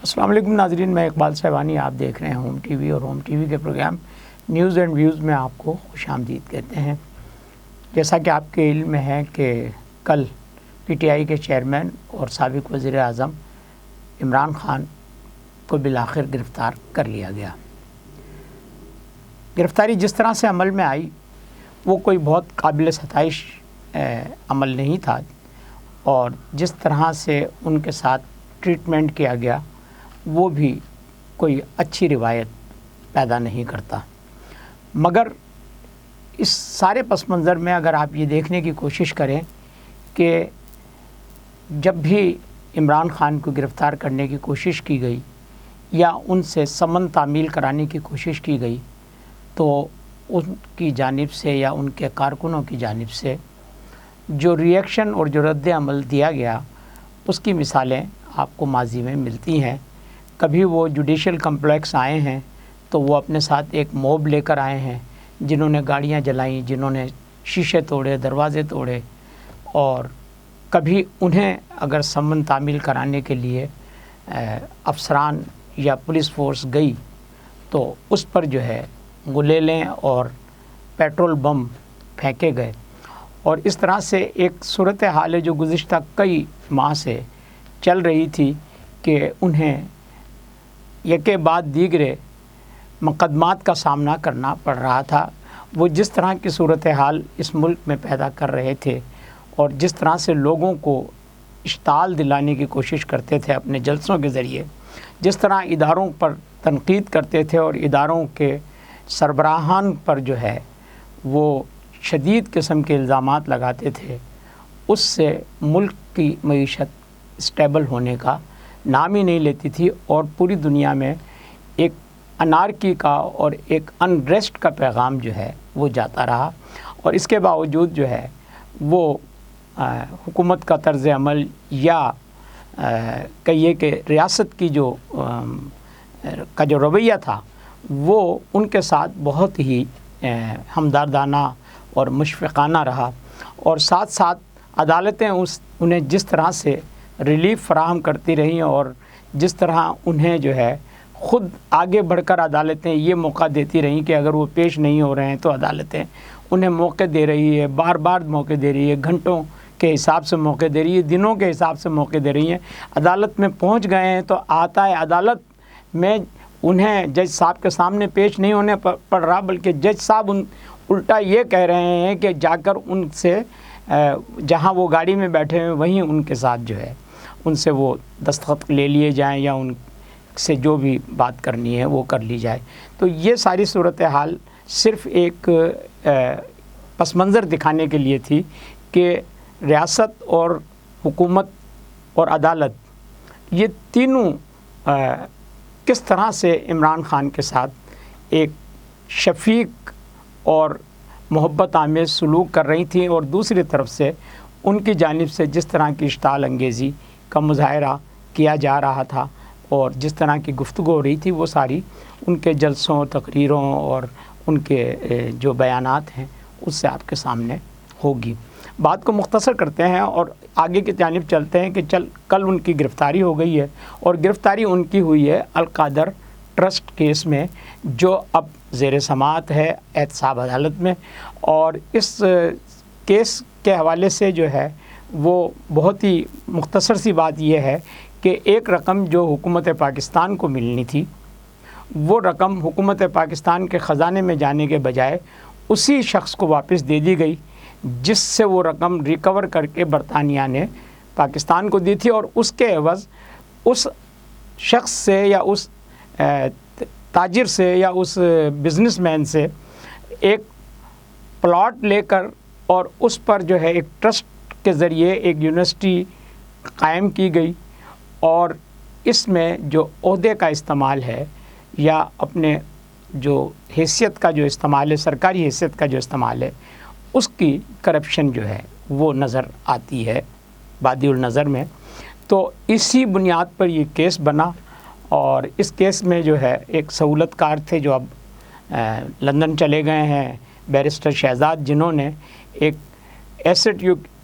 السلام علیکم ناظرین، میں اقبال صاحبانی، آپ دیکھ رہے ہیں ہوم ٹی وی، اور ہوم ٹی وی کے پروگرام نیوز اینڈ ویوز میں آپ کو خوش آمدید کہتے ہیں۔ جیسا کہ آپ کے علم میں ہے کہ کل پی ٹی آئی کے چیئرمین اور سابق وزیر اعظم عمران خان کو بالآخر گرفتار کر لیا گیا۔ گرفتاری جس طرح سے عمل میں آئی وہ کوئی بہت قابل ستائش عمل نہیں تھا، اور جس طرح سے ان کے ساتھ ٹریٹمنٹ کیا گیا وہ بھی کوئی اچھی روایت پیدا نہیں کرتا۔ مگر اس سارے پس منظر میں اگر آپ یہ دیکھنے کی کوشش کریں کہ جب بھی عمران خان کو گرفتار کرنے کی کوشش کی گئی یا ان سے سمن تعمیل کرانے کی کوشش کی گئی تو ان کی جانب سے یا ان کے کارکنوں کی جانب سے جو ری ایکشن اور جو رد عمل دیا گیا اس کی مثالیں آپ کو ماضی میں ملتی ہیں۔ کبھی وہ جوڈیشل کمپلیکس آئے ہیں تو وہ اپنے ساتھ ایک موب لے کر آئے ہیں، جنہوں نے گاڑیاں جلائیں، جنہوں نے شیشے توڑے، دروازے توڑے، اور کبھی انہیں اگر سمن تعمیل کرانے کے لیے افسران یا پولیس فورس گئی تو اس پر جو ہے گلیلیں اور پیٹرول بم پھینکے گئے۔ اور اس طرح سے ایک صورتحال ہے جو گزشتہ کئی ماہ سے چل رہی تھی کہ انہیں یکے بعد دیگرے مقدمات کا سامنا کرنا پڑ رہا تھا۔ وہ جس طرح کی صورتحال اس ملک میں پیدا کر رہے تھے اور جس طرح سے لوگوں کو اشتعال دلانے کی کوشش کرتے تھے اپنے جلسوں کے ذریعے، جس طرح اداروں پر تنقید کرتے تھے اور اداروں کے سربراہان پر جو ہے وہ شدید قسم کے الزامات لگاتے تھے، اس سے ملک کی معیشت اسٹیبل ہونے کا نام ہی نہیں لیتی تھی، اور پوری دنیا میں ایک انارکی کا اور ایک انریسٹ کا پیغام جو ہے وہ جاتا رہا۔ اور اس کے باوجود جو ہے وہ حکومت کا طرز عمل یا کہیے کہ ریاست کی جو رویہ تھا وہ ان کے ساتھ بہت ہی ہمدردانہ اور مشفقانہ رہا، اور ساتھ ساتھ عدالتیں انہیں جس طرح سے ریلیف فراہم کرتی رہیں اور جس طرح انہیں جو ہے خود آگے بڑھ کر عدالتیں یہ موقع دیتی رہیں کہ اگر وہ پیش نہیں ہو رہے ہیں تو عدالتیں انہیں موقع دے رہی ہے، بار بار موقع دے رہی ہے، گھنٹوں کے حساب سے موقع دے رہی ہے، دنوں کے حساب سے موقع دے رہی ہیں۔ عدالت میں پہنچ گئے ہیں تو آتا ہے عدالت میں انہیں جج صاحب کے سامنے پیش نہیں ہونے پڑ رہا، بلکہ جج صاحب الٹا یہ کہہ رہے ہیں کہ جا کر ان سے جہاں وہ گاڑی میں بیٹھے ہیں وہیں ان کے ساتھ جو ہے ان سے وہ دستخط لے لیے جائیں یا ان سے جو بھی بات کرنی ہے وہ کر لی جائے۔ تو یہ ساری صورتحال صرف ایک پس منظر دکھانے کے لیے تھی کہ ریاست اور حکومت اور عدالت یہ تینوں کس طرح سے عمران خان کے ساتھ ایک شفیق اور محبت آمیز سلوک کر رہی تھیں، اور دوسری طرف سے ان کی جانب سے جس طرح کی اشتعال انگیزی کا مظاہرہ کیا جا رہا تھا اور جس طرح کی گفتگو ہو رہی تھی وہ ساری ان کے جلسوں، تقریروں اور ان کے جو بیانات ہیں اس سے آپ کے سامنے ہوگی۔ بات کو مختصر کرتے ہیں اور آگے کی جانب چلتے ہیں کہ کل ان کی گرفتاری ہو گئی ہے، اور گرفتاری ان کی ہوئی ہے القادر ٹرسٹ کیس میں، جو اب زیر سماعت ہے احتساب عدالت میں۔ اور اس کیس کے حوالے سے جو ہے وہ بہت ہی مختصر سی بات یہ ہے کہ ایک رقم جو حکومت پاکستان کو ملنی تھی وہ رقم حکومت پاکستان کے خزانے میں جانے کے بجائے اسی شخص کو واپس دے دی گئی جس سے وہ رقم ریکور کر کے برطانیہ نے پاکستان کو دی تھی، اور اس کے عوض اس شخص سے یا اس تاجر سے یا اس بزنس مین سے ایک پلاٹ لے کر اور اس پر جو ہے ایک ٹرسٹ کے ذریعے ایک یونیورسٹی قائم کی گئی، اور اس میں جو عہدے کا استعمال ہے یا اپنے جو حیثیت کا جو استعمال ہے، سرکاری حیثیت کا جو استعمال ہے، اس کی کرپشن جو ہے وہ نظر آتی ہے بادی النظر میں۔ تو اسی بنیاد پر یہ کیس بنا، اور اس کیس میں جو ہے ایک سہولت کار تھے جو اب لندن چلے گئے ہیں، بیرسٹر شہزاد، جنہوں نے ایک ایسٹ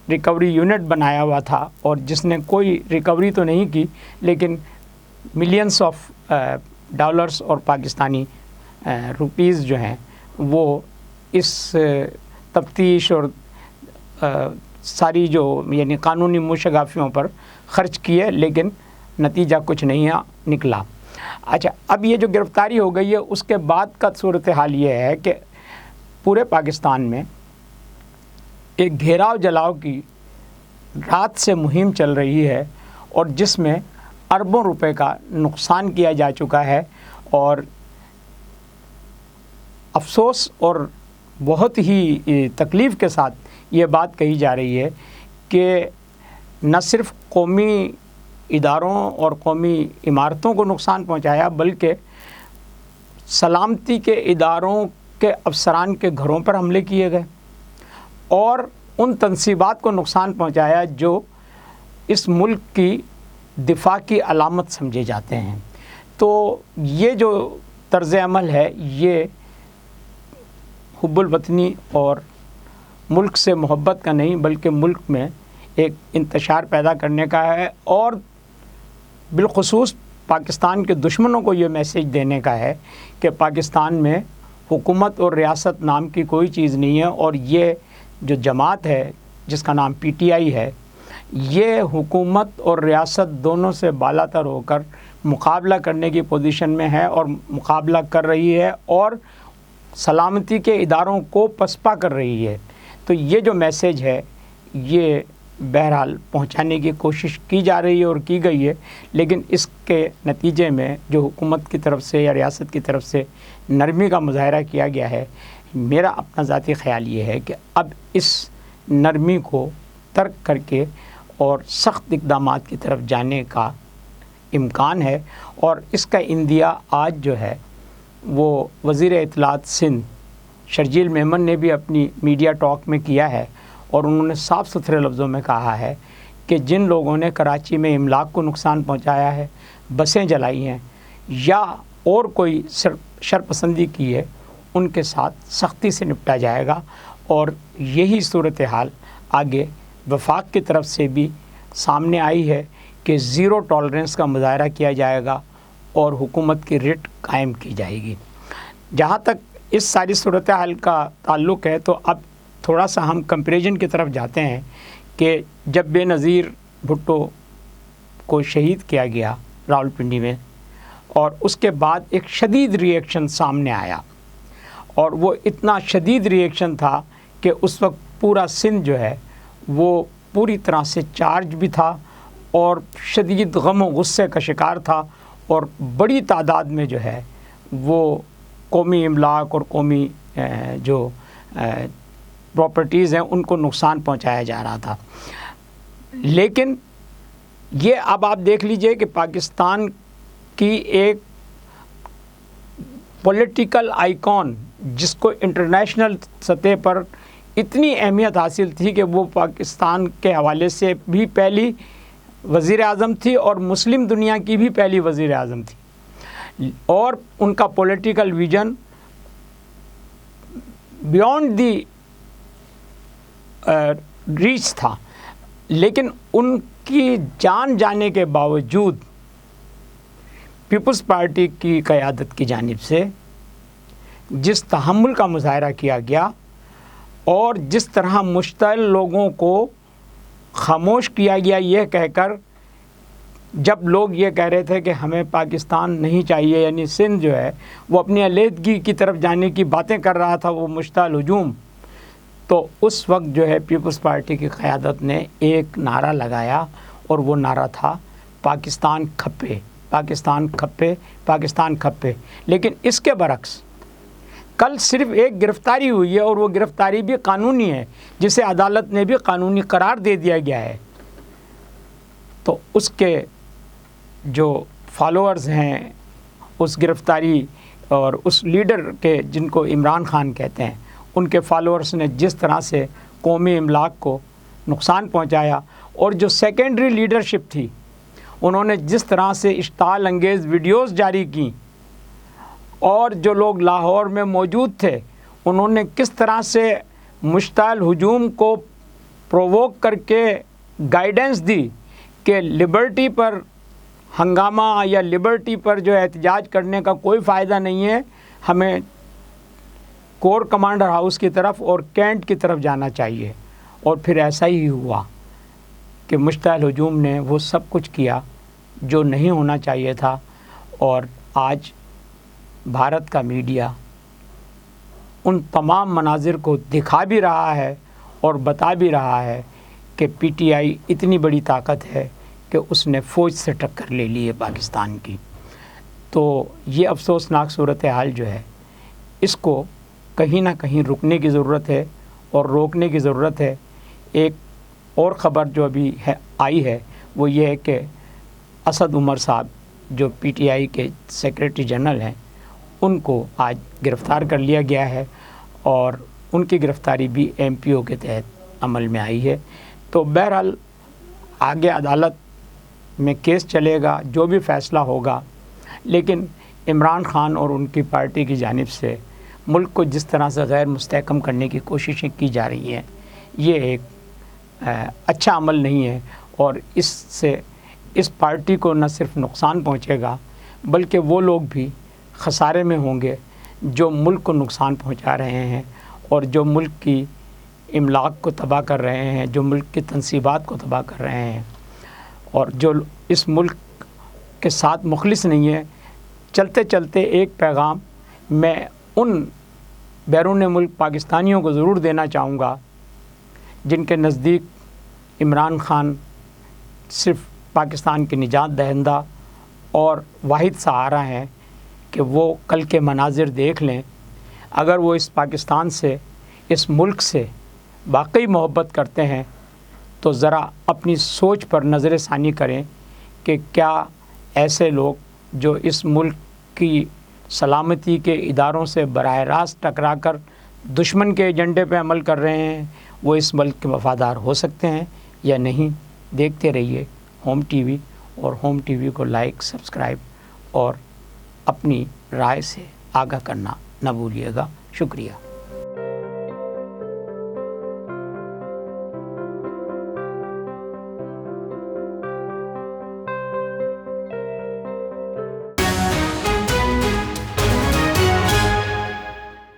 ریکوری یونٹ بنایا ہوا تھا، اور جس نے کوئی ریکوری تو نہیں کی لیکن ملینس آف ڈالرز اور پاکستانی روپیز جو ہیں وہ اس تفتیش اور ساری جو یعنی قانونی موشگافیوں پر خرچ کیے، لیکن نتیجہ کچھ نہیں نکلا۔ اچھا، اب یہ جو گرفتاری ہو گئی ہے اس کے بعد کا صورتحال یہ ہے کہ پورے پاکستان میں ایک گھیراؤ جلاؤ کی رات سے مہم چل رہی ہے، اور جس میں اربوں روپے کا نقصان کیا جا چکا ہے، اور افسوس اور بہت ہی تکلیف کے ساتھ یہ بات کہی جا رہی ہے کہ نہ صرف قومی اداروں اور قومی عمارتوں کو نقصان پہنچایا، بلکہ سلامتی کے اداروں کے افسران کے گھروں پر حملے کیے گئے، اور ان تنصیبات کو نقصان پہنچایا جو اس ملک کی دفاع کی علامت سمجھے جاتے ہیں۔ تو یہ جو طرز عمل ہے یہ حب الوطنی اور ملک سے محبت کا نہیں، بلکہ ملک میں ایک انتشار پیدا کرنے کا ہے، اور بالخصوص پاکستان کے دشمنوں کو یہ میسیج دینے کا ہے کہ پاکستان میں حکومت اور ریاست نام کی کوئی چیز نہیں ہے، اور یہ جو جماعت ہے جس کا نام پی ٹی آئی ہے، یہ حکومت اور ریاست دونوں سے بالا تر ہو کر مقابلہ کرنے کی پوزیشن میں ہے، اور مقابلہ کر رہی ہے، اور سلامتی کے اداروں کو پسپا کر رہی ہے۔ تو یہ جو میسیج ہے یہ بہرحال پہنچانے کی کوشش کی جا رہی ہے اور کی گئی ہے، لیکن اس کے نتیجے میں جو حکومت کی طرف سے یا ریاست کی طرف سے نرمی کا مظاہرہ کیا گیا ہے، میرا اپنا ذاتی خیال یہ ہے کہ اب اس نرمی کو ترک کر کے اور سخت اقدامات کی طرف جانے کا امکان ہے، اور اس کا اندیا آج جو ہے وہ وزیر اطلاعات سندھ شرجیل میمن نے بھی اپنی میڈیا ٹاک میں کیا ہے، اور انہوں نے صاف ستھرے لفظوں میں کہا ہے کہ جن لوگوں نے کراچی میں املاک کو نقصان پہنچایا ہے، بسیں جلائی ہیں یا اور کوئی شرپسندی کی ہے، ان کے ساتھ سختی سے نپٹا جائے گا، اور یہی صورتحال آگے وفاق کی طرف سے بھی سامنے آئی ہے کہ زیرو ٹالرنس کا مظاہرہ کیا جائے گا اور حکومت کی ریٹ قائم کی جائے گی۔ جہاں تک اس ساری صورتحال کا تعلق ہے تو اب تھوڑا سا ہم کمپیریزن کی طرف جاتے ہیں کہ جب بے نظیر بھٹو کو شہید کیا گیا راولپنڈی میں، اور اس کے بعد ایک شدید ری ایکشن سامنے آیا، اور وہ اتنا شدید ری ایکشن تھا کہ اس وقت پورا سندھ جو ہے وہ پوری طرح سے چارج بھی تھا، اور شدید غم و غصے کا شکار تھا، اور بڑی تعداد میں جو ہے وہ قومی املاک اور قومی جو پراپرٹیز ہیں ان کو نقصان پہنچایا جا رہا تھا۔ لیکن یہ اب آپ دیکھ لیجئے کہ پاکستان کی ایک پولیٹیکل آئیکن جس کو انٹرنیشنل سطح پر اتنی اہمیت حاصل تھی کہ وہ پاکستان کے حوالے سے بھی پہلی وزیر اعظم تھی اور مسلم دنیا کی بھی پہلی وزیر اعظم تھی، اور ان کا political vision beyond the reach تھا، لیکن ان کی جان جانے کے باوجود پیپلز پارٹی کی قیادت کی جانب سے جس تحمل کا مظاہرہ کیا گیا اور جس طرح مشتعل لوگوں کو خاموش کیا گیا یہ کہہ کر، جب لوگ یہ کہہ رہے تھے کہ ہمیں پاکستان نہیں چاہیے، یعنی سندھ جو ہے وہ اپنی علیحدگی کی طرف جانے کی باتیں کر رہا تھا، وہ مشتعل ہجوم، تو اس وقت جو ہے پیپلز پارٹی کی قیادت نے ایک نعرہ لگایا، اور وہ نعرہ تھا پاکستان کھپے، پاکستان کھپے، پاکستان کھپے۔ لیکن اس کے برعکس کل صرف ایک گرفتاری ہوئی ہے، اور وہ گرفتاری بھی قانونی ہے، جسے عدالت نے بھی قانونی قرار دے دیا گیا ہے۔ تو اس کے جو فالوورز ہیں اس گرفتاری اور اس لیڈر کے، جن کو عمران خان کہتے ہیں، ان کے فالوورز نے جس طرح سے قومی املاک کو نقصان پہنچایا، اور جو سیکنڈری لیڈرشپ تھی انہوں نے جس طرح سے اشتعال انگیز ویڈیوز جاری کی، اور جو لوگ لاہور میں موجود تھے انہوں نے کس طرح سے مشتعل ہجوم کو پرووک کر کے گائیڈنس دی کہ لبرٹی پر ہنگامہ یا لبرٹی پر جو احتجاج کرنے کا کوئی فائدہ نہیں ہے، ہمیں کور کمانڈر ہاؤس کی طرف اور کینٹ کی طرف جانا چاہیے۔ اور پھر ایسا ہی ہوا کہ مشتعل ہجوم نے وہ سب کچھ کیا جو نہیں ہونا چاہیے تھا، اور آج بھارت کا میڈیا ان تمام مناظر کو دکھا بھی رہا ہے اور بتا بھی رہا ہے کہ پی ٹی آئی اتنی بڑی طاقت ہے کہ اس نے فوج سے ٹکر لے لی ہے پاکستان کی۔ تو یہ افسوسناک صورتحال جو ہے، اس کو کہیں نہ کہیں رکنے کی ضرورت ہے اور روکنے کی ضرورت ہے۔ ایک اور خبر جو ابھی آئی ہے وہ یہ ہے کہ اسد عمر صاحب جو پی ٹی آئی کے سیکریٹری جنرل ہیں، ان کو آج گرفتار کر لیا گیا ہے، اور ان کی گرفتاری بھی ایم پی او کے تحت عمل میں آئی ہے۔ تو بہرحال آگے عدالت میں کیس چلے گا، جو بھی فیصلہ ہوگا، لیکن عمران خان اور ان کی پارٹی کی جانب سے ملک کو جس طرح سے غیر مستحکم کرنے کی کوششیں کی جا رہی ہیں، یہ ایک اچھا عمل نہیں ہے، اور اس سے اس پارٹی کو نہ صرف نقصان پہنچے گا بلکہ وہ لوگ بھی خسارے میں ہوں گے جو ملک کو نقصان پہنچا رہے ہیں، اور جو ملک کی املاک کو تباہ کر رہے ہیں، جو ملک کی تنصیبات کو تباہ کر رہے ہیں، اور جو اس ملک کے ساتھ مخلص نہیں ہے۔ چلتے چلتے ایک پیغام میں ان بیرون ملک پاکستانیوں کو ضرور دینا چاہوں گا جن کے نزدیک عمران خان صرف پاکستان کے نجات دہندہ اور واحد سہارا ہیں، کہ وہ کل کے مناظر دیکھ لیں۔ اگر وہ اس پاکستان سے، اس ملک سے واقعی محبت کرتے ہیں تو ذرا اپنی سوچ پر نظر ثانی کریں کہ کیا ایسے لوگ جو اس ملک کی سلامتی کے اداروں سے براہ راست ٹکرا کر دشمن کے ایجنڈے پہ عمل کر رہے ہیں، وہ اس ملک کے وفادار ہو سکتے ہیں یا نہیں۔ دیکھتے رہیے ہوم ٹی وی، اور ہوم ٹی وی کو لائک، سبسکرائب اور اپنی رائے سے آگاہ کرنا نہ بھولیے گا۔ شکریہ۔